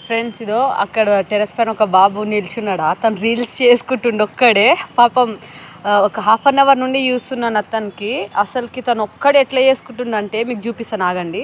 Friends ఇదో అక్కడ terrace పైన ఒక బాబు నిల్చున్నాడు. అతను రీల్స్ చేసుకుంటుండు ఒక్కడే. పాపం ఒక హాఫ్ అన్ అవర్ నుండి చూస్తున్నాను అతనికి. అసలుకి తను ఒక్కడే ఎట్లా చేసుకుంటుండంటే మీకు చూపిస్తాను ఆగండి.